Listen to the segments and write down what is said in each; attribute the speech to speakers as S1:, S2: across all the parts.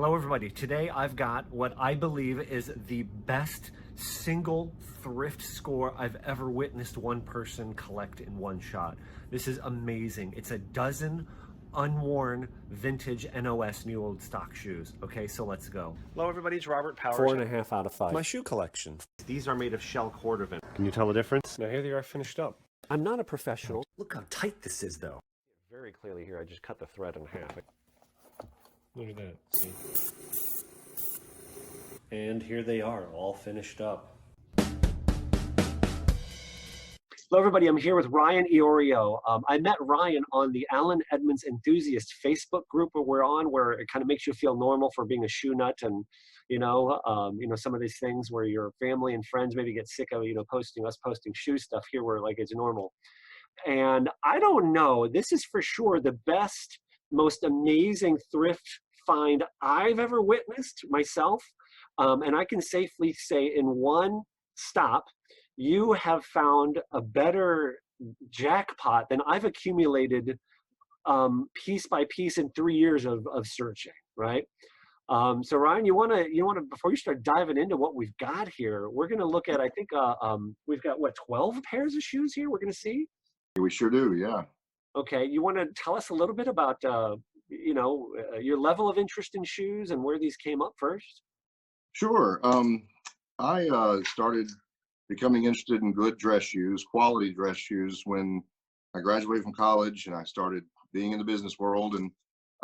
S1: Hello everybody. Today I've got what I believe is the best single thrift score I've ever witnessed one person collect in one shot. This is amazing. It's a dozen unworn vintage NOS new old stock shoes. Okay, so let's go. Hello everybody, it's Robert Powers.
S2: 4.5 out of 5. My shoe collection.
S1: These are made of shell Cordovan.
S2: Can you tell the difference? Now here they are finished up. I'm not a professional.
S1: Look how tight this is though.
S2: Very clearly here, I just cut the thread in half. Look at that. See? And here they are, all finished up.
S1: Hello everybody, I'm here with Ryan Iorio. I met Ryan on the Alan Edmonds Enthusiast Facebook group where we're on, where it kind of makes you feel normal for being a shoe nut, and some of these things where your family and friends maybe get sick of posting shoe stuff. Here where like it's normal. And I don't know, this is for sure the best, most amazing thrift find I've ever witnessed myself. And I can safely say in one stop, you have found a better jackpot than I've accumulated piece by piece in 3 years of searching, right? So Ryan, you wanna before you start diving into what we've got here, we're gonna look at, I think we've got what, 12 pairs of shoes here we're gonna see?
S3: We sure do, yeah.
S1: Okay, you want to tell us a little bit about your level of interest in shoes and where these came up first?
S3: Sure. I started becoming interested in good dress shoes, quality dress shoes, when I graduated from college and I started being in the business world. And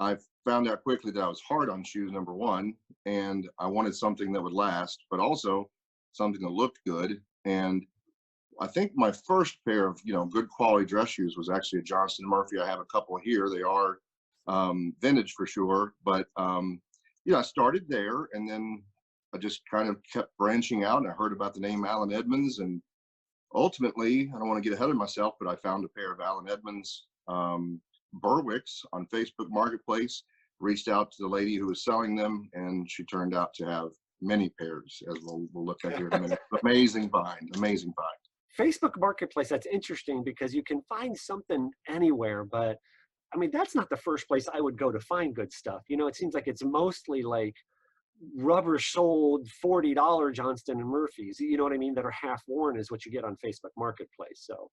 S3: I found out quickly that I was hard on shoes, number one, and I wanted something that would last, but also something that looked good. And I think my first pair of good quality dress shoes was actually a Johnston & Murphy. I have a couple here. They are vintage for sure, but I started there, and then I just kind of kept branching out, and I heard about the name Alan Edmonds, and ultimately, I don't want to get ahead of myself, but I found a pair of Alan Edmonds Berwicks on Facebook Marketplace, reached out to the lady who was selling them, and she turned out to have many pairs, as we'll look at here in a minute. Amazing find.
S1: Facebook Marketplace, that's interesting because you can find something anywhere, but I mean, that's not the first place I would go to find good stuff. It seems like it's mostly like rubber soled $40 Johnston & Murphys, you know what I mean, that are half worn is what you get on Facebook Marketplace. So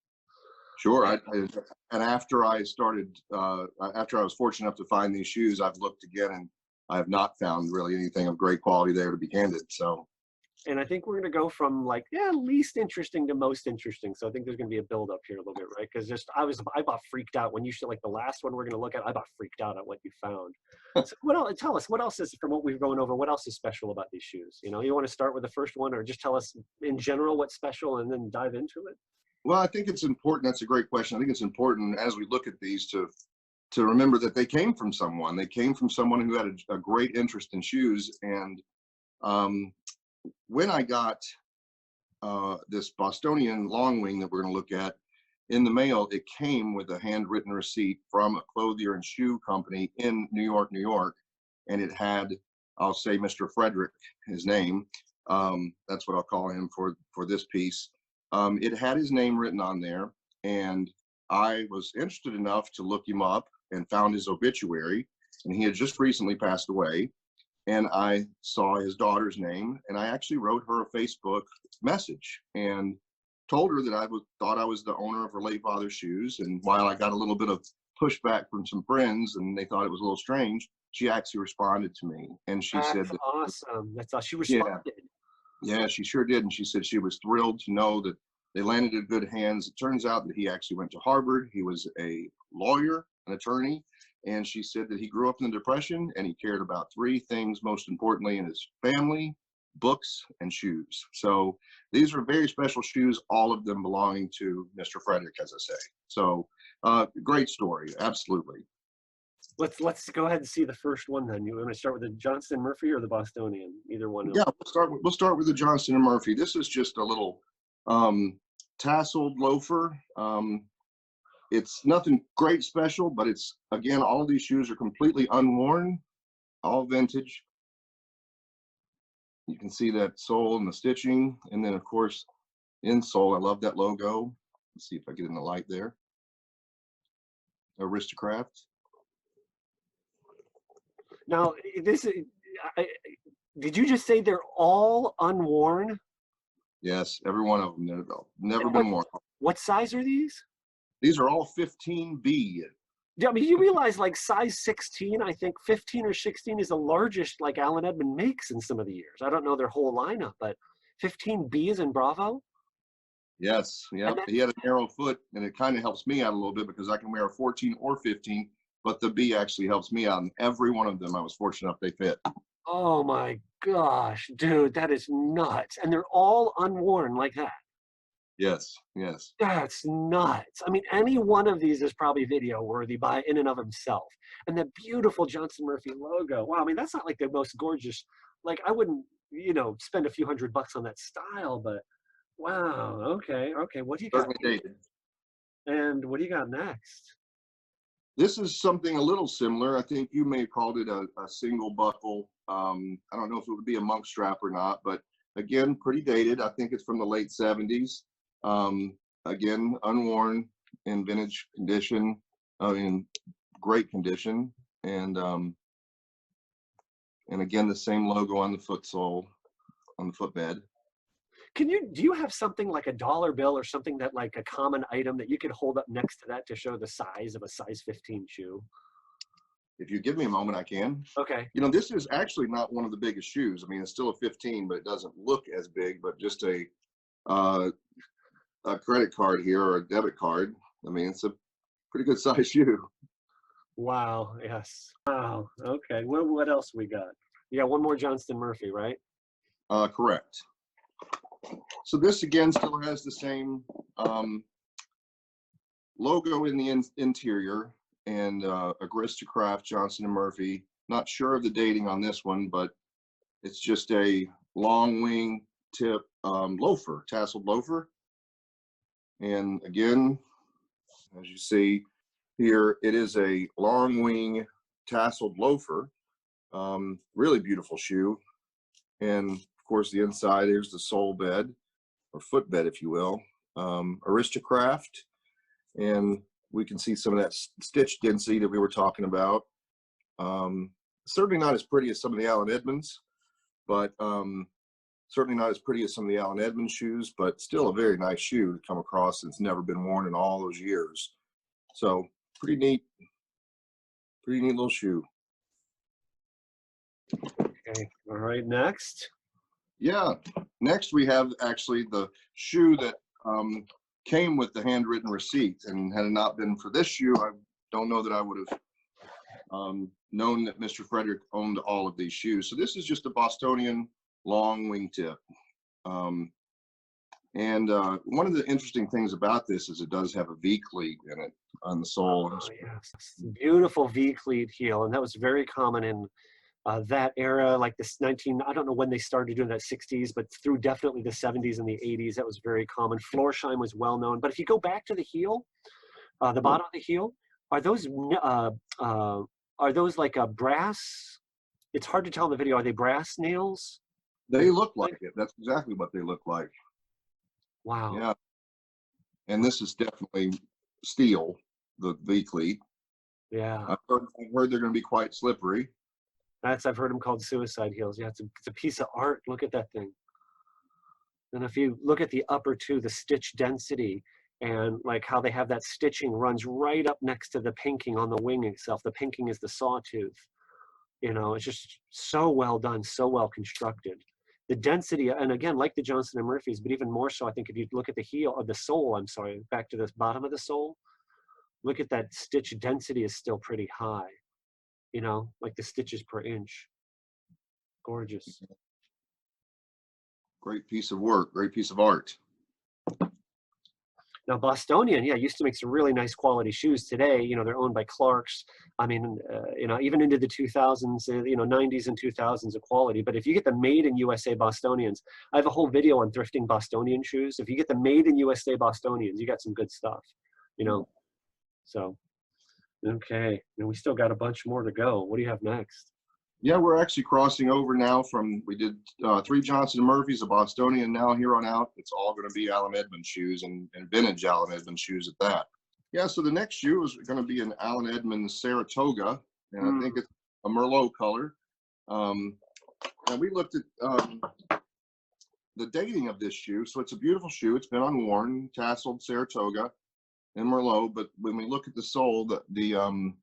S3: sure. And after I started, after I was fortunate enough to find these shoes, I've looked again, and I have not found really anything of great quality there, to be candid. So.
S1: And I think we're going to go from least interesting to most interesting. So I think there's going to be a build up here a little bit, right? Because I about freaked out when you said, like, the last one we're going to look at, I about freaked out at what you found. So tell us, what else is, from what we've gone over, what else is special about these shoes? You want to start with the first one, or just tell us in general what's special and then dive into it?
S3: Well, I think it's important. That's a great question. I think it's important as we look at these to remember that they came from someone. They came from someone who had a great interest in shoes. And when I got this Bostonian long wing that we're going to look at in the mail, it came with a handwritten receipt from a clothier and shoe company in New York, and it had, I'll say, Mr. Frederick, his name. That's what I'll call him for this piece. It had his name written on there, and I was interested enough to look him up and found his obituary, and he had just recently passed away. And I saw his daughter's name, and I actually wrote her a Facebook message and told her that I thought I was the owner of her late father's shoes. And while I got a little bit of pushback from some friends, and they thought it was a little strange, she actually responded to me, and she said,
S1: "That's awesome. That's awesome." She responded.
S3: Yeah, she sure did, and she said she was thrilled to know that they landed in good hands. It turns out that he actually went to Harvard. He was a lawyer, an attorney. And she said that he grew up in the Depression, and he cared about three things most importantly in his family: books and shoes. So these are very special shoes, all of them belonging to Mr. Frederick, as I say. So great story, absolutely.
S1: Let's go ahead and see the first one then. You want to start with the Johnston & Murphy or the Bostonian? Either one.
S3: Yeah, we'll start with the Johnston & Murphy. This is just a little tasseled loafer. It's nothing great special, but it's, again, all of these shoes are completely unworn, all vintage. You can see that sole and the stitching, and then of course insole. I love that logo. Let's see if I get in the light there. Aristocrat.
S1: Now, this, did you just say they're all unworn?
S3: Yes, every one of them. They've never
S1: And
S3: been worn.
S1: what size are these?
S3: These are all 15B.
S1: Yeah, I mean, you realize like size 16, I think 15 or 16 is the largest like Allen Edmond makes in some of the years. I don't know their whole lineup, but 15B is in Bravo.
S3: Yes, yeah. He had a narrow foot, and it kind of helps me out a little bit because I can wear a 14 or 15, but the B actually helps me out. And every one of them, I was fortunate enough they fit.
S1: Oh my gosh, dude, that is nuts. And they're all unworn like that.
S3: Yes, yes.
S1: That's nuts. I mean, any one of these is probably video worthy by in and of himself. And the beautiful Johnston Murphy logo. Wow, I mean, that's not like the most gorgeous, like I wouldn't, spend a few $100 on that style, but wow, okay. What do you got?
S3: Certainly dated.
S1: And what do you got next?
S3: This is something a little similar. I think you may have called it a single buckle. I don't know if it would be a monk strap or not, but again, pretty dated. I think it's from the late 70s. Again, unworn, in vintage condition, in great condition, and again the same logo on the footsole, on the footbed.
S1: Do you have something like a dollar bill or something that like a common item that you could hold up next to that to show the size of a size 15 shoe?
S3: If you give me a moment, I can.
S1: Okay.
S3: This is actually not one of the biggest shoes. I mean, it's still a 15, but it doesn't look as big, but just a credit card here or a debit card. I mean, it's a pretty good size shoe.
S1: Wow. Yes. Wow. Okay. What else we got? You got one more Johnston Murphy, right?
S3: Correct. So this again still has the same logo in the interior and Aristocraft Johnston & Murphy. Not sure of the dating on this one, but it's just a long wing tip loafer, tasseled loafer. And again, as you see here, it is a long wing tasseled loafer. Really beautiful shoe. And of course, the inside, here's the sole bed or footbed, if you will. Aristocraft. And we can see some of that stitch density that we were talking about. Certainly not as pretty as some of the Allen Edmonds, but certainly not as pretty as some of the Allen Edmonds shoes, but still a very nice shoe to come across. It's never been worn in all those years. So pretty neat little shoe.
S1: Okay. All right. Next.
S3: Yeah. Next, we have actually the shoe that came with the handwritten receipt, and had it not been for this shoe, I don't know that I would have known that Mr. Frederick owned all of these shoes. So this is just a Bostonian long wingtip. And one of the interesting things about this is it does have a V-cleat in it on the sole.
S1: Oh, yes. Beautiful V-cleat heel. And that was very common in that era, like this I don't know when they started doing that 60s, but through definitely the 70s and the 80s, that was very common. Florsheim was well known. But if you go back to the heel, the bottom of the heel, are those like a brass? It's hard to tell in the video. Are they brass nails?
S3: They look like it. That's exactly what they look like.
S1: Wow.
S3: Yeah. And this is definitely steel, the V-cleat.
S1: Yeah.
S3: I've heard they're going to be quite slippery.
S1: I've heard them called suicide heels. Yeah, it's a piece of art. Look at that thing. And if you look at the upper two, the stitch density and like how they have that stitching runs right up next to the pinking on the wing itself. The pinking is the sawtooth. It's just so well done, so well constructed. The density, and again, like the Johnston & Murphys, but even more so, I think if you look at the heel, or the sole, I'm sorry, back to the bottom of the sole, look at that stitch density is still pretty high. Like the stitches per inch. Gorgeous.
S3: Great piece of work, great piece of art.
S1: Now, Bostonian, used to make some really nice quality shoes. Today, they're owned by Clark's. I mean, even into the 2000s, 90s and 2000s of quality. But if you get the made in USA Bostonians, I have a whole video on thrifting Bostonian shoes. If you get the made in USA Bostonians, you got some good stuff, So, okay. And we still got a bunch more to go. What do you have next?
S3: Yeah, we're actually crossing over now we did 3 Johnston & Murphys, a Bostonian. Now here on out, it's all going to be Allen Edmonds shoes and vintage Allen Edmonds shoes at that. Yeah, so the next shoe is going to be an Allen Edmonds Saratoga, and I think it's a Merlot color. and we looked at the dating of this shoe. So it's a beautiful shoe. It's been unworn, tasseled Saratoga and Merlot. But when we look at the sole, the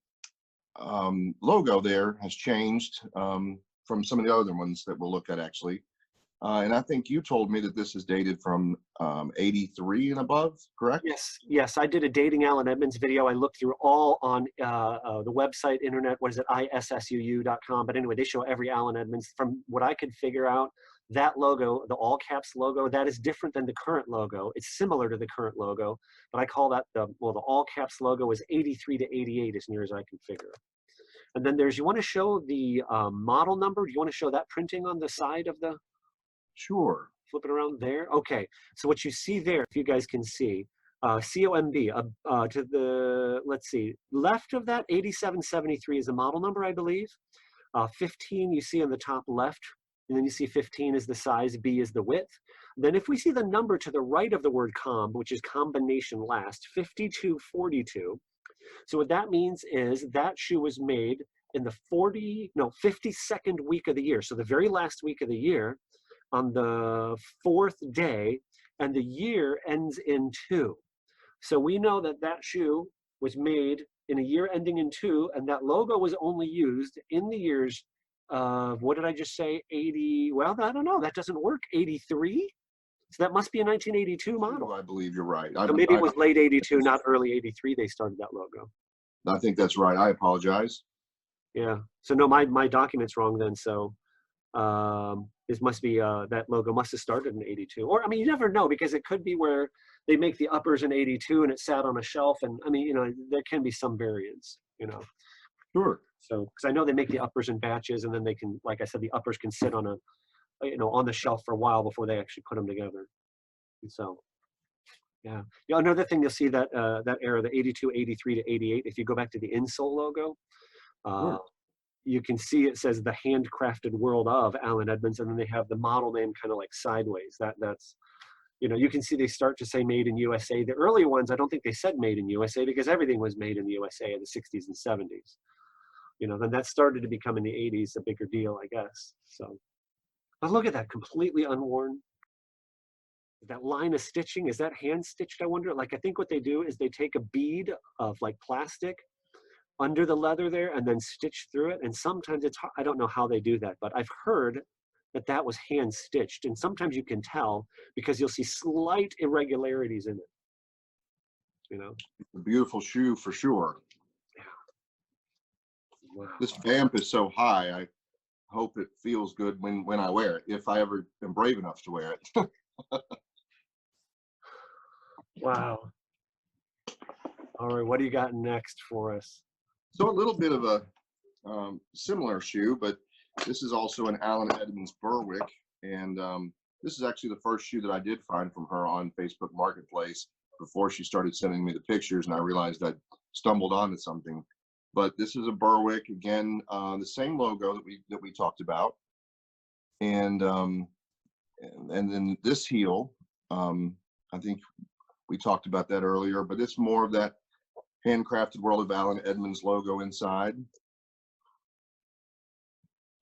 S3: logo there has changed from some of the other ones that we'll look at actually. And I think you told me that this is dated from 83 and above, correct?
S1: Yes. I did a dating Allen Edmonds video. I looked through all on the website, internet, what is it, issuu.com. But anyway, they show every Allen Edmonds. From what I could figure out, that logo, the all caps logo, that is different than the current logo. It's similar to the current logo, but I call that the all caps logo is 83 to 88 as near as I can figure. And then you want to show the model number? Do you want to show that printing on the side of the?
S3: Sure.
S1: Flip it around there. Okay. So what you see there, if you guys can see, COMB, to the, let's see, left of that, 8773 is the model number, I believe. 15 you see on the top left, and then you see 15 is the size, B is the width. Then if we see the number to the right of the word comb, which is combination last, 5242. So what that means is that shoe was made in the 52nd week of the year. So the very last week of the year, on the 4th day, and the year ends in 2. So we know that that shoe was made in a year ending in 2, and that logo was only used in the years of, what did I just say, 80, well, I don't know, that doesn't work, 83? So that must be a 1982 model.
S3: I believe you're right.
S1: So maybe it was late 82, not early 83 they started that logo.
S3: I think that's right. I apologize.
S1: Yeah, so no, my document's wrong then, so this must be, that logo must have started in 82. Or, I mean, you never know, because it could be where they make the uppers in 82 and it sat on a shelf. And I mean, there can be some variance,
S3: Sure.
S1: So, because I know they make the uppers in batches, and then they can, like I said, the uppers can sit on on the shelf for a while before they actually put them together. And so, yeah. Another thing you'll see that era, the 82, 83 to 88, if you go back to the insole logo,
S3: Sure.
S1: you can see it says the handcrafted world of Allen Edmonds, and then they have the model name kind of like sideways. That's, you can see they start to say made in USA. The earlier ones, I don't think they said made in USA, because everything was made in the USA in the 60s and 70s. Then that started to become in the 80s a bigger deal, I guess. So, but look at that, completely unworn. That line of stitching, is that hand stitched, I wonder? Like, I think what they do is they take a bead of like plastic under the leather there and then stitch through it. And sometimes it's hard, I don't know how they do that, but I've heard that was hand stitched. And sometimes you can tell because you'll see slight irregularities in it.
S3: A beautiful shoe for sure.
S1: Yeah. Wow.
S3: This vamp is so high. I hope it feels good when I wear it, if I ever am brave enough to wear it.
S1: Wow. All right, what do you got next for us?
S3: So a little bit of a similar shoe, but this is also an Allen Edmonds Berwick. And this is actually the first shoe that I did find from her on Facebook Marketplace before she started sending me the pictures, and I realized I stumbled onto something. But this is a Berwick, again, the same logo that we talked about. And then this heel, I think we talked about that earlier, but it's more of that handcrafted World of Allen Edmonds logo inside.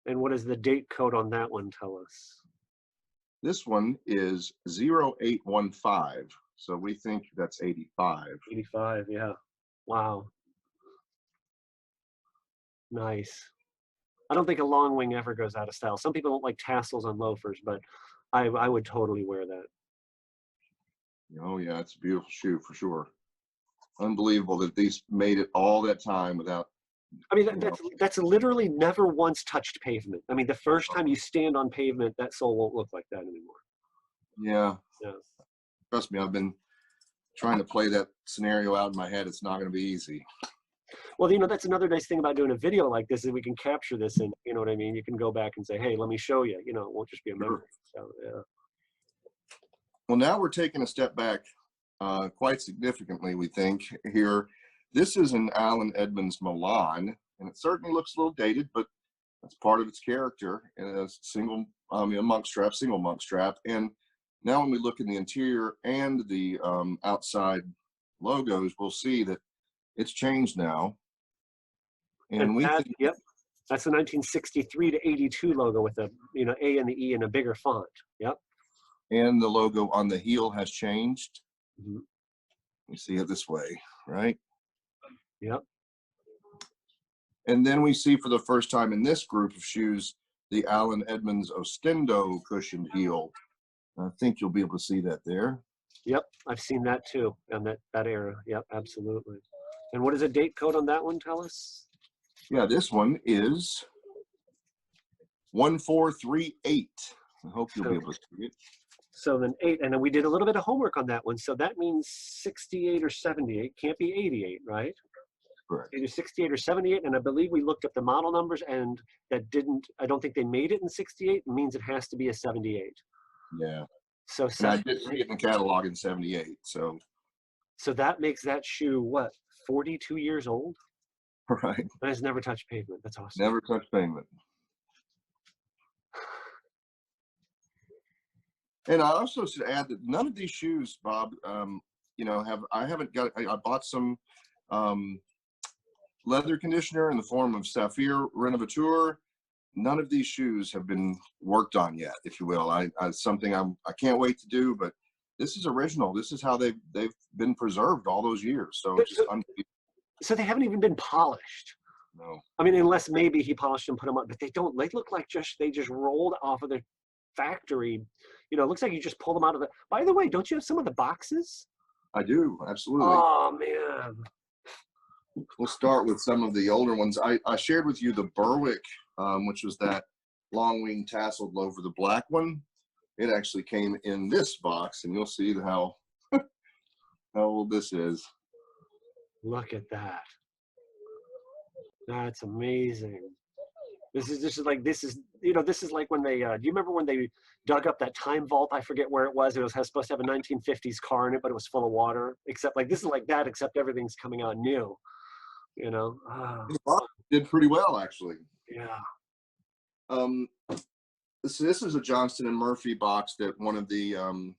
S1: And what does the date code on that one tell us?
S3: This one is 0815, so we think that's 85.
S1: 85, yeah. Wow. Nice. I don't think a long wing ever goes out of style. Some people don't like tassels on loafers, but I would totally wear that.
S3: Oh yeah, it's a beautiful shoe for sure. Unbelievable that these made it all that time without.
S1: I mean, that's literally never once touched pavement. I mean, the first time you stand on pavement, that sole won't look like that anymore.
S3: Yeah.
S1: Yeah.
S3: Trust me, I've been trying to play that scenario out in my head. It's not going to be easy.
S1: Well, that's another nice thing about doing a video like this is we can capture this, and you know what I mean? You can go back and say, hey, let me show you. It won't just be a memory. So, yeah.
S3: Well, now we're taking a step back quite significantly, we think, here. This is an Allen Edmonds Milan, and it certainly looks a little dated, but that's part of its character. And a single monk strap. And now when we look in the interior and the outside logos, we'll see that it's changed now. And we think,
S1: yep. That's the 1963 to 82 logo with the, you know, A and the E in a bigger font. Yep.
S3: And the logo on the heel has changed.
S1: Mhm.
S3: You see it this way, right?
S1: Yep.
S3: And then we see for the first time in this group of shoes, the Allen Edmonds Ostendo cushioned heel. I think you'll be able to see that there.
S1: Yep. I've seen that too on that era. Yep. Absolutely. And what does a date code on that one tell us?
S3: Yeah, this one is 1438. I hope you'll be able to see it.
S1: So then 8, and then we did a little bit of homework on that one. So that means 68 or 78. Can't be 88, right?
S3: Correct.
S1: Either 68 or 78, and I believe we looked up the model numbers, and that didn't. I don't think they made it in 68. It means it has to be a 78.
S3: Yeah.
S1: So
S3: And I did see it in the catalog in 78. So
S1: that makes that shoe what, 42 years old?
S3: right.
S1: And has never touched pavement. That's awesome.
S3: Never touched pavement. And I also should add that none of these shoes, Bob, you know, I bought some leather conditioner in the form of Saphir Renovateur. None of these shoes have been worked on yet, if you will. Something I can't wait to do, but this is original. This is how they've been preserved all those years. So it's just unbelievable.
S1: So they haven't even been polished.
S3: No.
S1: I mean, unless maybe he polished and put them up, but they don't. They look like they just rolled off of the factory. You know, it looks like you just pulled them out of the. By the way, don't you have some of the boxes?
S3: I do, absolutely.
S1: Oh man.
S3: We'll start with some of the older ones. I shared with you the Berwick, which was that long wing tasseled loafer, the black one. It actually came in this box, and you'll see how old this is.
S1: Look at that. That's amazing. This is like when they, do you remember when they dug up that time vault? I forget where it was. It was supposed to have a 1950s car in it, but it was full of water. Except like, this is like that, except everything's coming out new, you know?
S3: Did pretty well, actually.
S1: Yeah.
S3: This is a Johnston and Murphy box that one of the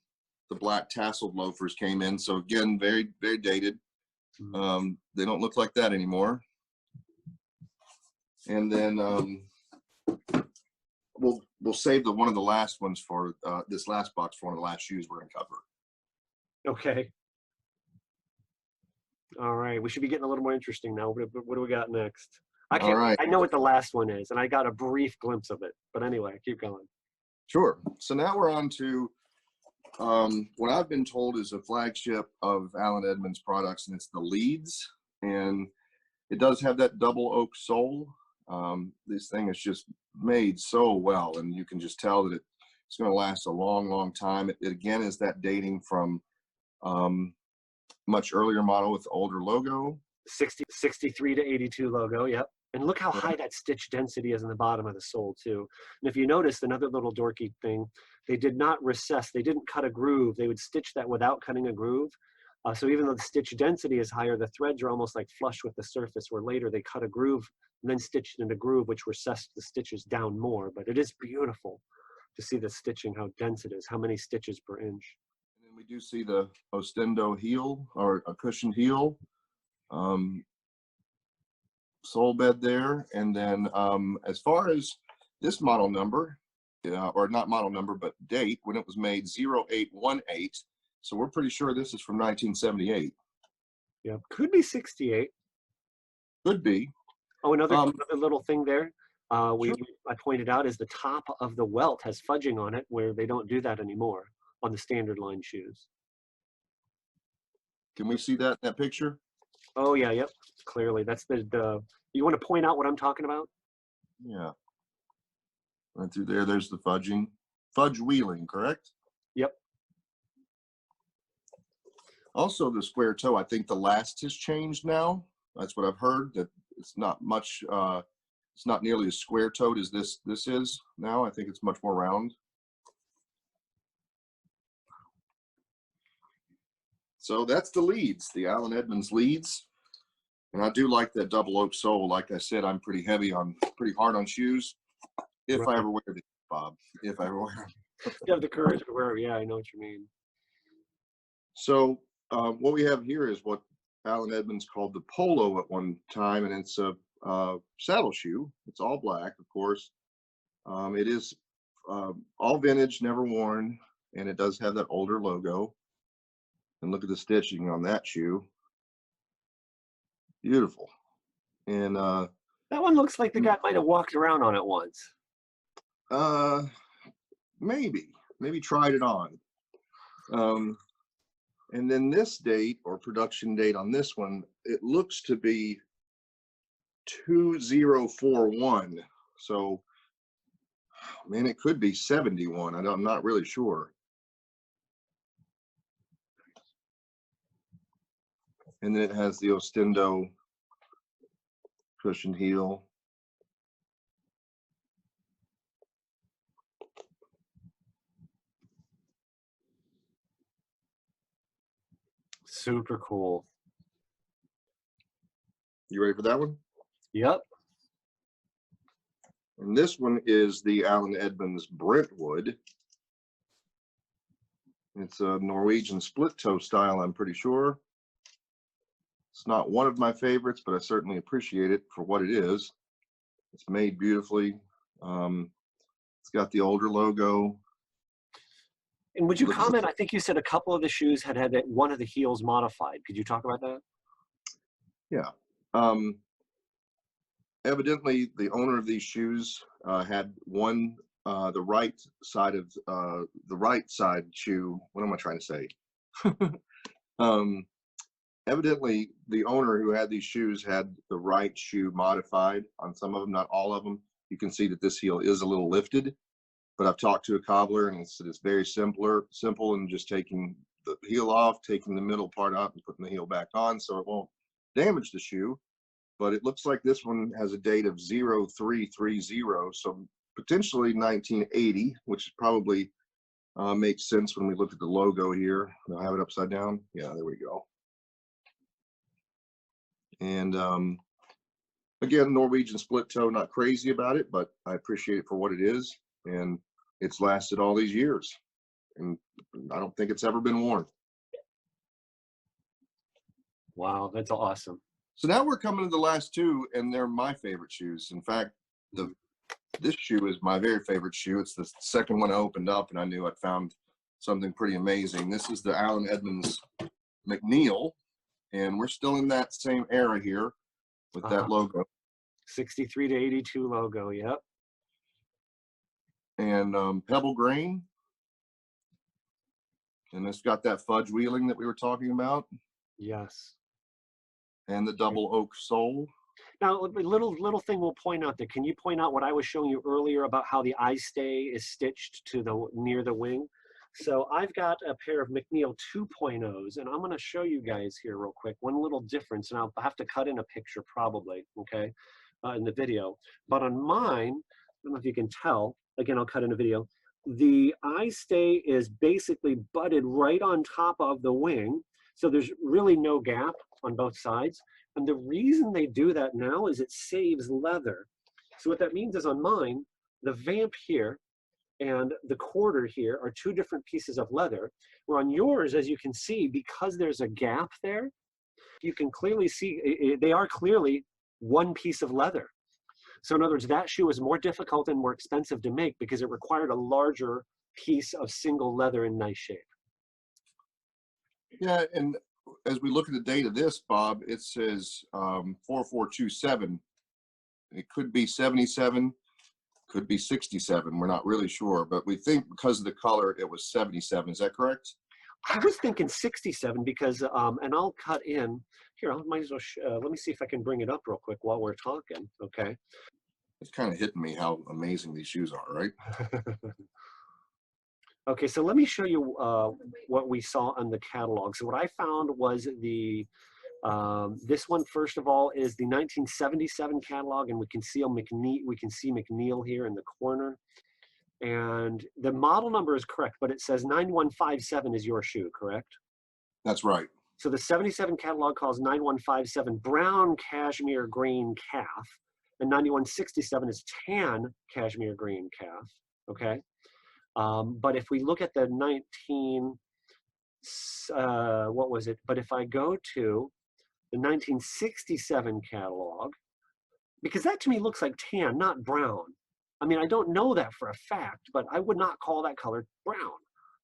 S3: black tasseled loafers came in. So again, very, very dated. They don't look like that anymore. And then we'll save one of the last ones for this last box for one of the last shoes we're gonna cover.
S1: Okay. All right. We should be getting a little more interesting now. What do we got next? I know what the last one is, and I got a brief glimpse of it. But anyway, keep going.
S3: Sure. So now we're on to what I've been told is a flagship of Allen Edmonds products, and it's the Leeds. And it does have that double oak sole. This thing is just made so well, and you can just tell that it's going to last a long, long time. It again is that dating from much earlier model with the older logo.
S1: 63 to 82 logo, yep. And look how high that stitch density is in the bottom of the sole too. And if you notice, another little dorky thing, they did not recess, they didn't cut a groove. They would stitch that without cutting a groove. So even though the stitch density is higher, the threads are almost like flush with the surface, where later they cut a groove and then stitched in a groove, which recessed the stitches down more. But it is beautiful to see the stitching, how dense it is, how many stitches per inch.
S3: And then we do see the Ostendo heel, or a cushioned heel. Sole bed there. And then as far as this model number, or not model number, but date, when it was made, 0818. So we're pretty sure this is from 1978.
S1: Yeah, could be 68.
S3: Could be.
S1: Oh, another little thing there. I
S3: Sure.
S1: pointed out is the top of the welt has fudging on it, where they don't do that anymore on the standard line shoes.
S3: Can we see that in that picture?
S1: Oh yeah, yep. Clearly, that's the. You want to point out what I'm talking about?
S3: Yeah. Right through there. There's the fudging, fudge wheeling, correct?
S1: Yep.
S3: Also, the square toe. I think the last has changed now. That's what I've heard. That it's not much. It's not nearly as square toed as this is now. I think it's much more round. So that's the Leeds, the Allen Edmonds Leeds. And I do like that double oak sole. Like I said, I'm pretty hard on shoes. If I ever wear them, Bob. If I ever wear them.
S1: You have the courage to wear. Yeah, I know what you mean.
S3: So what we have here is what Allen Edmonds called the Polo at one time, and it's a saddle shoe. It's all black, of course. It is all vintage, never worn, and it does have that older logo. And look at the stitching on that shoe. Beautiful. And
S1: that one looks like the guy might have walked around on it once.
S3: Maybe tried it on. And then this date or production date on this one, it looks to be 2041. So, man, it could be 71. I'm not really sure. And then it has the Ostendo cushion heel.
S1: Super cool.
S3: You ready for that one?
S1: Yep.
S3: And this one is the Allen Edmonds Brentwood. It's a Norwegian split toe style, I'm pretty sure. It's not one of my favorites, but I certainly appreciate it for what it is. It's made beautifully. It's got the older logo.
S1: And would you comment? I think you said a couple of the shoes had one of the heels modified. Could you talk about that?
S3: Yeah. Evidently, the owner of these shoes had one, the right side shoe. What am I trying to say? Evidently, the owner who had these shoes had the right shoe modified on some of them, not all of them. You can see that this heel is a little lifted, but I've talked to a cobbler and it's very simple and just taking the heel off, taking the middle part out and putting the heel back on so it won't damage the shoe. But it looks like this one has a date of 0330, so potentially 1980, which probably makes sense when we look at the logo here. I'll have it upside down. Yeah, there we go. And again, Norwegian split toe, not crazy about it, but I appreciate it for what it is. And it's lasted all these years. And I don't think it's ever been worn.
S1: Wow, that's awesome.
S3: So now we're coming to the last two, and they're my favorite shoes. In fact, this shoe is my very favorite shoe. It's the second one I opened up, and I knew I'd found something pretty amazing. This is the Allen Edmonds McNeil, and we're still in that same era here with that logo.
S1: 63 to 82 logo, yep.
S3: And pebble grain. And it's got that fudge wheeling that we were talking about.
S1: Yes.
S3: And the double oak sole.
S1: Now, a little thing we'll point out there. Can you point out what I was showing you earlier about how the eye stay is stitched to near the wing? So I've got a pair of McNeil 2.0s, and I'm going to show you guys here real quick one little difference, and I'll have to cut in a picture probably, okay, in the video. But on mine, I don't know if you can tell, again, I'll cut in a video, the eye stay is basically butted right on top of the wing, so there's really no gap on both sides. And the reason they do that now is it saves leather. So what that means is on mine, the vamp here and the quarter here are two different pieces of leather. Where on yours, as you can see, because there's a gap there, you can clearly see they are clearly one piece of leather. So in other words, that shoe is more difficult and more expensive to make because it required a larger piece of single leather in nice shape.
S3: Yeah, and as we look at the date of this, Bob, it says 4427. It could be 77, could be 67. We're not really sure, but we think because of the color, it was 77. Is that correct?
S1: I was thinking 67 because, and I'll cut in here. I might as well. Let me see if I can bring it up real quick while we're talking. Okay.
S3: It's kind of hitting me how amazing these shoes are, right?
S1: Okay, so let me show you what we saw on the catalog. So what I found was this one, first of all, is the 1977 catalog, and we can see McNeil here in the corner. And the model number is correct, but it says 9157 is your shoe, correct?
S3: That's right.
S1: So the 77 catalog calls 9157 brown cashmere green calf, and 9167 is tan cashmere green calf, okay? But if we look at the what was it? But if I go to the 1967 catalog, because that to me looks like tan, not brown. I mean, I don't know that for a fact, but I would not call that color brown.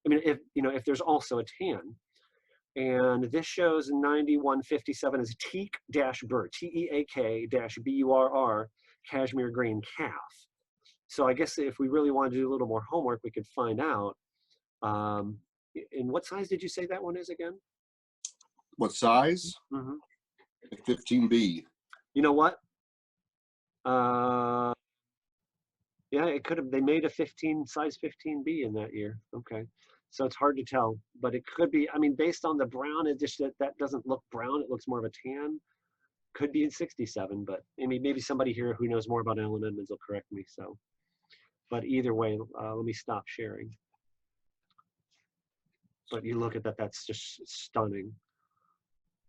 S1: I mean, if you know, if there's also a tan. And this shows 9157 as teak-burr, Teak-burr, cashmere green calf. So I guess if we really wanted to do a little more homework, we could find out. In what size did you say that one is again?
S3: What size? 15B.
S1: You know what? Yeah, it could have. They made a size 15B in that year. Okay, so it's hard to tell, but it could be. I mean, based on the brown, it just that doesn't look brown. It looks more of a tan. Could be in 67, but I mean, maybe somebody here who knows more about Allen Edmonds will correct me. So, but either way, let me stop sharing. But you look at that; that's just stunning.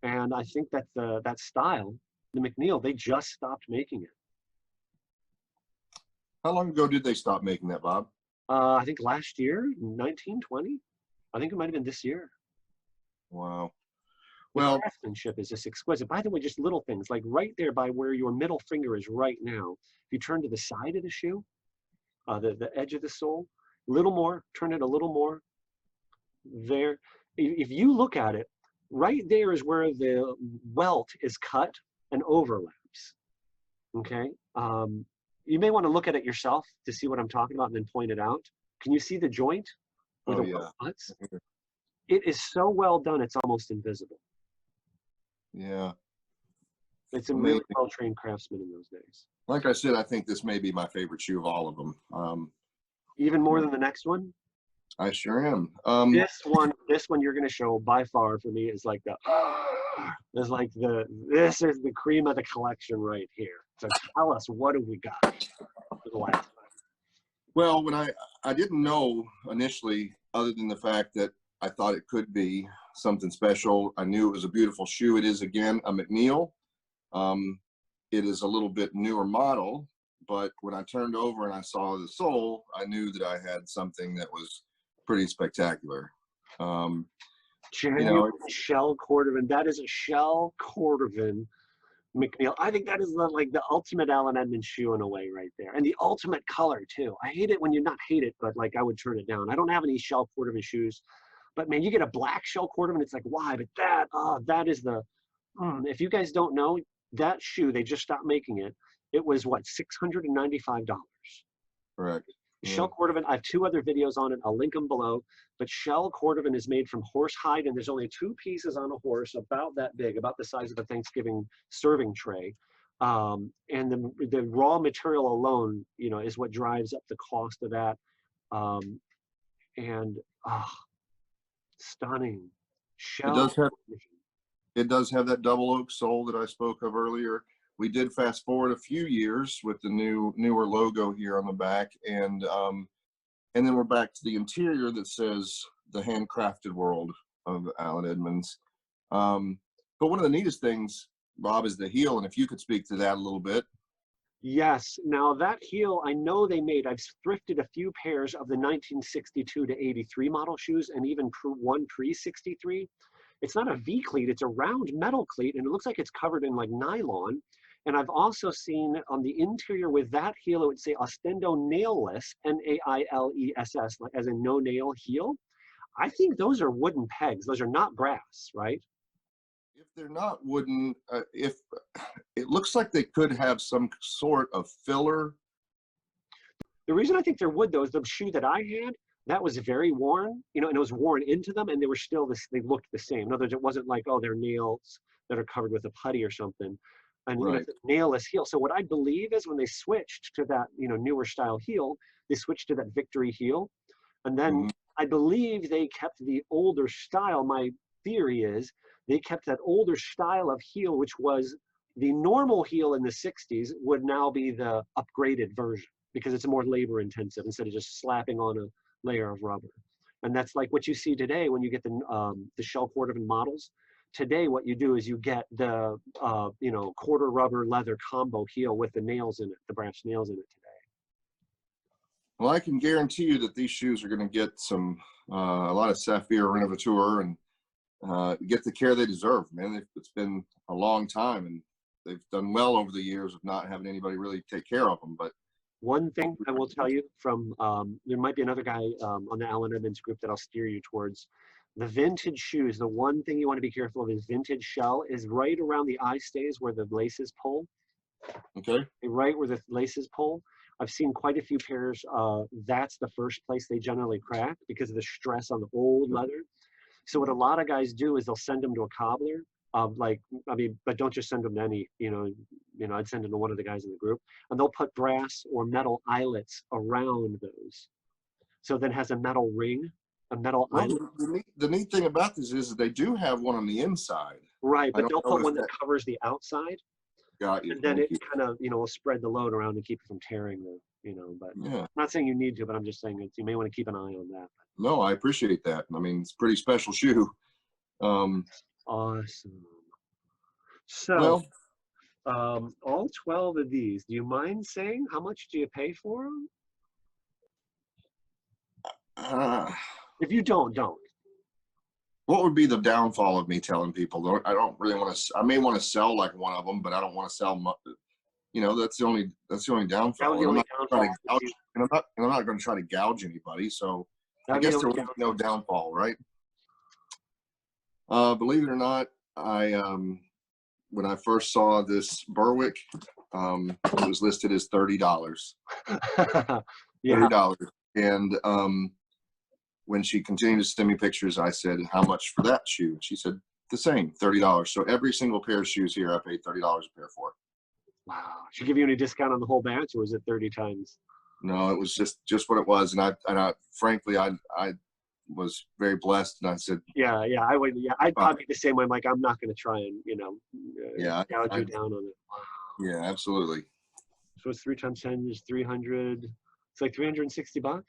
S1: And I think that that style, the McNeil, they just stopped making it.
S3: How long ago did they stop making that, Bob?
S1: I think last year, 1920. I think it might have been this year.
S3: Wow.
S1: Well, the craftsmanship is just exquisite. By the way, just little things like right there by where your middle finger is right now. If you turn to the side of the shoe, the edge of the sole, a little more, turn it a little more. There, if you look at it, right there is where the welt is cut and overlaps. Okay. You may want to look at it yourself to see what I'm talking about and then point it out. Can you see the joint where the welt cuts? It is so well done, it's almost invisible.
S3: Yeah.
S1: It's a really well-trained craftsman in those days.
S3: Like I said, I think this may be my favorite shoe of all of them.
S1: Even more than the next one?
S3: I sure am.
S1: This one you're going to show by far for me is like this is the cream of the collection right here. So tell us, what have we got for the last time?
S3: Well, when I didn't know initially, other than the fact that I thought it could be something special. I knew it was a beautiful shoe. It is, again, a McNeil. It is a little bit newer model, but when I turned over and I saw the sole, I knew that I had something that was pretty spectacular.
S1: Genuine shell Cordovan. That is a shell Cordovan McNeil. I think that is the ultimate Allen Edmonds shoe in a way right there. And the ultimate color too. I hate it when you not hate it, but like I would turn it down. I don't have any shell Cordovan shoes, but man, you get a black shell Cordovan, it's like, why? But that is the, if you guys don't know, that shoe, they just stopped making it. It was what, $695.
S3: Correct.
S1: Shell Cordovan, I have 2 other videos on it. I'll link them below. But shell Cordovan is made from horse hide, and there's only 2 pieces on a horse about that big, about the size of a Thanksgiving serving tray. And the raw material alone, is what drives up the cost of that. Stunning. Shell.
S3: It does have that double oak sole that I spoke of earlier. We did fast forward a few years with the newer logo here on the back, and then we're back to the interior that says the handcrafted world of Allen Edmonds. But one of the neatest things, Bob, is the heel, and if you could speak to that a little bit.
S1: Yes. Now that heel, I know they made. I've thrifted a few pairs of the 1962 to 83 model shoes, and even one pre-63. It's not a V cleat; it's a round metal cleat, and it looks like it's covered in like nylon. And I've also seen on the interior with that heel, it would say Ostendo nailless, Nailess, like as in no nail heel. I think those are wooden pegs. Those are not brass, right?
S3: If they're not wooden, if it looks like they could have some sort of filler.
S1: The reason I think they're wood though is the shoe that I had, that was very worn, and it was worn into them, and they were still they looked the same. In other words, it wasn't like, oh, they're nails that are covered with a putty or something. And
S3: right.
S1: Nailless heel. So what I believe is when they switched to that, newer style heel, they switched to that Victory heel. And then I believe they kept the older style. My theory is they kept that older style of heel, which was the normal heel in the 60s would now be the upgraded version because it's more labor intensive instead of just slapping on a layer of rubber. And that's like what you see today when you get the shell Cordovan models. Today, what you do is you get the, quarter rubber leather combo heel with the nails in it, the brass nails in it today.
S3: Well, I can guarantee you that these shoes are going to get a lot of Saphir Renovateur and get the care they deserve, man. It's been a long time, and they've done well over the years of not having anybody really take care of them. But
S1: One thing I will tell you from, there might be another guy on the Allen Edmonds group that I'll steer you towards. The vintage shoes, the one thing you want to be careful of is vintage shell is right around the eye stays where the laces pull.
S3: okay,
S1: Right where the laces pull. I've seen quite a few pairs. That's the first place they generally crack because of the stress on the old leather. So what a lot of guys do is they'll send them to a cobbler. But don't just send them to any, I'd send them to one of the guys in the group, and they'll put brass or metal eyelets around those. So then it has a metal ring, a metal
S3: well,
S1: eyelet.
S3: the neat thing about this is that they do have one on the inside.
S1: Right,
S3: I
S1: but
S3: don't
S1: they'll
S3: know
S1: put
S3: if
S1: one that
S3: that
S1: covers the outside,
S3: got you.
S1: and then
S3: Thank
S1: it
S3: you.
S1: kind of, will spread the load around and keep it from tearing but
S3: Yeah,
S1: I'm not saying you need to, but I'm just saying that you may want to keep an eye on that.
S3: no, I appreciate that. I mean, it's a pretty special shoe.
S1: Awesome. So,
S3: Well,
S1: all 12 of these, do you mind saying how much do you pay for them? If you don't.
S3: what would be the downfall of me telling people? I don't really want to. I may want to sell like one of them, but I don't want to sell. That's the only downfall.
S1: That was the
S3: And
S1: only
S3: I'm not trying to
S1: downfall.
S3: gouge, and I'm not going to try to gouge anybody. So I
S1: That'd be
S3: guess
S1: the
S3: there
S1: only
S3: would be no downfall, right? Believe it or not, when I first saw this Berwick, it was listed as $30.
S1: downside. Yeah.
S3: $30. And when she continued to send me pictures, I said, "How much for that shoe?" She said, "The same, $30." So every single pair of shoes here, I paid $30 a pair for.
S1: Wow. Should give you any discount on the whole batch, or was it 30 times?
S3: No, it was just what it was. And I frankly, I was very blessed. And I said,
S1: Yeah. I would. Yeah, I'd probably be the same way. I'm like, I'm not going to try and
S3: yeah,
S1: gouge you down on it. Wow.
S3: yeah, absolutely.
S1: So it's 3 times 10 is 300. It's like $360.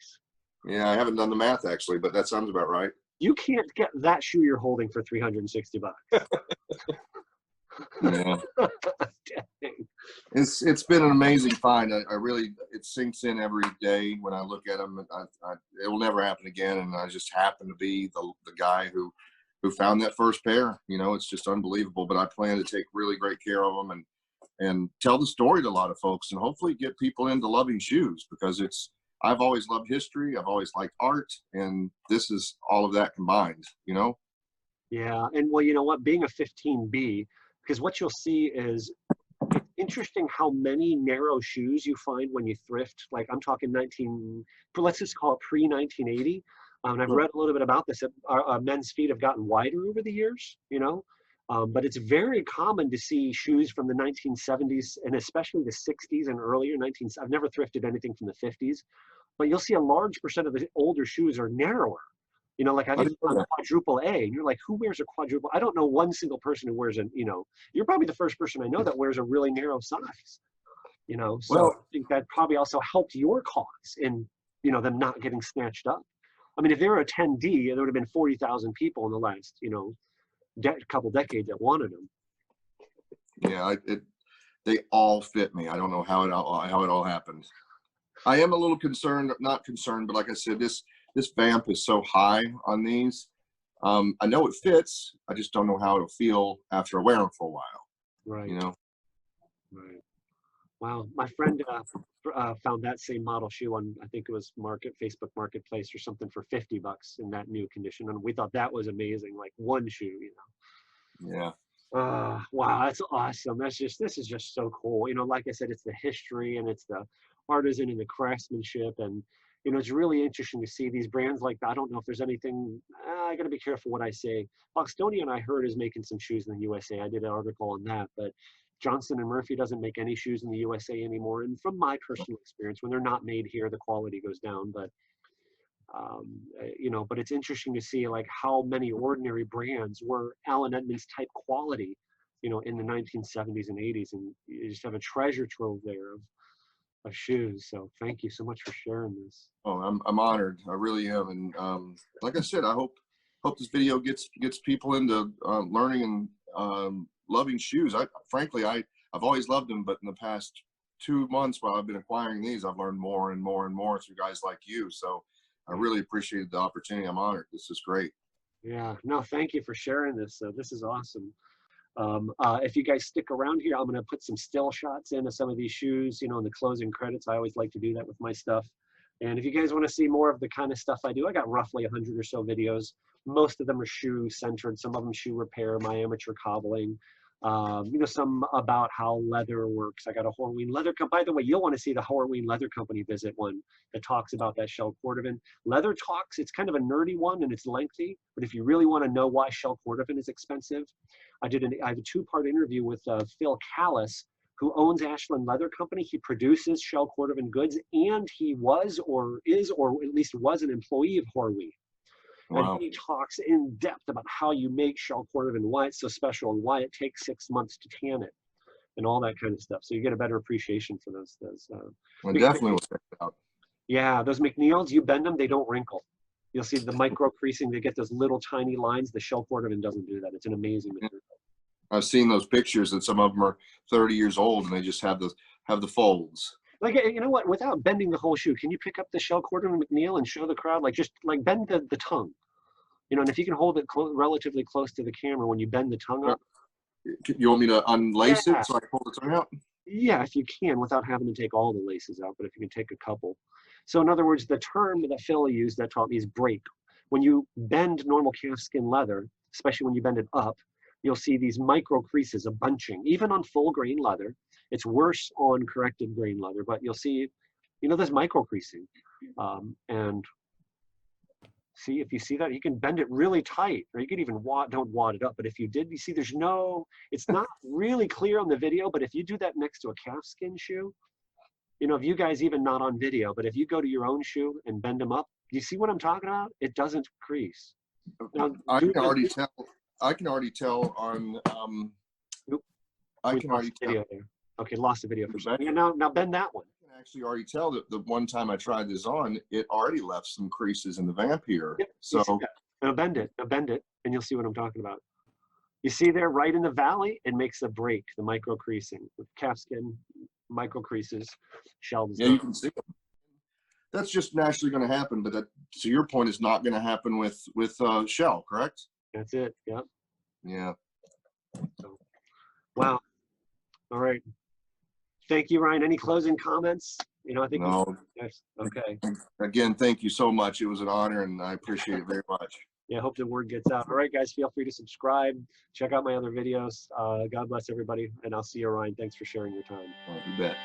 S3: Yeah, I haven't done the math actually, but that sounds about right.
S1: You can't get that shoe you're holding for $360.
S3: Yeah.
S1: Dang.
S3: It's been an amazing find. I really, it sinks in every day when I look at them. It will never happen again. And I just happen to be the guy who found that first pair. It's just unbelievable. But I plan to take really great care of them and tell the story to a lot of folks and hopefully get people into loving shoes because I've always loved history. I've always liked art, and this is all of that combined.
S1: Yeah, and well, you know what? Being a 15B, because what you'll see is it's interesting how many narrow shoes you find when you thrift. Like I'm talking let's just call it pre-1980. And I've read a little bit about this. Men's feet have gotten wider over the years, but it's very common to see shoes from the 1970s and especially the 60s and earlier. I've never thrifted anything from the 50s, but you'll see a large percent of the older shoes are narrower. Like I think quadruple A, and you're like, who wears a quadruple? I don't know one single person who wears you're probably the first person I know that wears a really narrow size, so
S3: Well,
S1: I think that probably also helped your cause in, them not getting snatched up. I mean, if they were a 10D, there would have been 40,000 people in the last, couple decades that wanted them.
S3: yeah, they all fit me. I don't know how it all happened. I am a little not concerned, but like I said, this vamp is so high on these. I know it fits. I just don't know how it'll feel after I wear them for a while.
S1: Right.
S3: Right.
S1: Wow. My friend found that same model shoe on, I think it was Facebook Marketplace or something for $50 in that new condition. And we thought that was amazing. Like one shoe,
S3: Yeah.
S1: Wow. That's awesome. This is just so cool. Like I said, it's the history and it's the artisan and the craftsmanship. And, it's really interesting to see these brands like that. I don't know if there's anything, I got to be careful what I say. Bostonian, I heard, is making some shoes in the USA. I did an article on that, but Johnson and Murphy doesn't make any shoes in the USA anymore. And from my personal experience, when they're not made here, the quality goes down. But, but it's interesting to see like how many ordinary brands were Allen Edmonds type quality, in the 1970s and 80s. And you just have a treasure trove there of shoes. So thank you so much for sharing this.
S3: Oh, I'm honored. I really am. And like I said, I hope this video gets people into learning and loving shoes. Frankly, I've always loved them, but in the past 2 months while I've been acquiring these, I've learned more and more and more through guys like you. So I really appreciated the opportunity. I'm honored. This is great.
S1: Yeah, no, thank you for sharing this. This is awesome. If you guys stick around here, I'm going to put some still shots into some of these shoes, you know, in the closing credits. I always like to do that with my stuff. And if you guys want to see more of the kind of stuff I do, I got roughly 100 or so videos. Most of them are shoe centered. Some of them shoe repair, my amateur cobbling. You know, some about how leather works. I got a Horween leather company. By the way, you'll want to see the Horween leather company visit one that talks about that shell Cordovan. Leather talks, it's kind of a nerdy one and it's lengthy, but if you really want to know why shell Cordovan is expensive, I have a 2-part interview with Phil Callis, who owns Ashland Leather Company. He produces shell Cordovan goods, and he was or is, or at least was, an employee of Horween.
S3: Wow.
S1: And he talks in depth about how you make shell Cordovan, why it's so special, and why it takes 6 months to tan it, and all that kind of stuff. So you get a better appreciation for those.
S3: I definitely will check it out.
S1: Yeah, those McNeils, you bend them, they don't wrinkle. You'll see the micro creasing. They get those little tiny lines. The shell Cordovan doesn't do that. It's an amazing material.
S3: I've seen those pictures that some of them are 30 years old and they just have the folds.
S1: Like, you know what, without bending the whole shoe, can you pick up the shell Cordovan McNeil and show the crowd, like, just like bend the tongue, you know, and if you can hold it relatively close to the camera when you bend the tongue up.
S3: You want me to unlace
S1: Yeah.
S3: it so I can pull the tongue out?
S1: Yeah, if you can, without having to take all the laces out, but if you can take a couple. So in other words, the term that Phil used that taught me is break. When you bend normal calfskin leather, especially when you bend it up, you'll see these micro creases, a bunching, even on full grain leather. It's worse on corrected grain leather, but you'll see, you know, there's micro creasing. And see, if you see that, you can bend it really tight, or you could even don't wad it up. But if you did, you see it's not really clear on the video, but if you do that next to a calfskin shoe, you know, if you guys, even not on video, but if you go to your own shoe and bend them up, you see what I'm talking about? It doesn't crease. Now,
S3: I can already tell on I can already tell.
S1: Video there. Okay, lost the video for a
S3: Back-
S1: second. Yeah, now bend that one.
S3: I can actually already tell that the one time I tried this on, it already left some creases in the vamp here.
S1: Yep,
S3: So
S1: you see that. Now bend it, and you'll see what I'm talking about. You see there, right in the valley, it makes a break, the micro creasing, with calfskin, micro creases, shell does
S3: yeah, you
S1: not.
S3: can see them. That's just naturally going to happen, but that, to your point, is not going to happen with shell, correct?
S1: That's it. Yeah.
S3: Yeah.
S1: So, wow. All right. Thank you, Ryan. Any closing comments? You know, I think.
S3: No.
S1: Yes. Okay.
S3: Again, thank you so much. It was an honor, and I appreciate it very much.
S1: Yeah, I hope the word gets out. All right, guys, feel free to subscribe. Check out my other videos. God bless everybody, and I'll see you, Ryan. Thanks for sharing your time.
S3: You bet.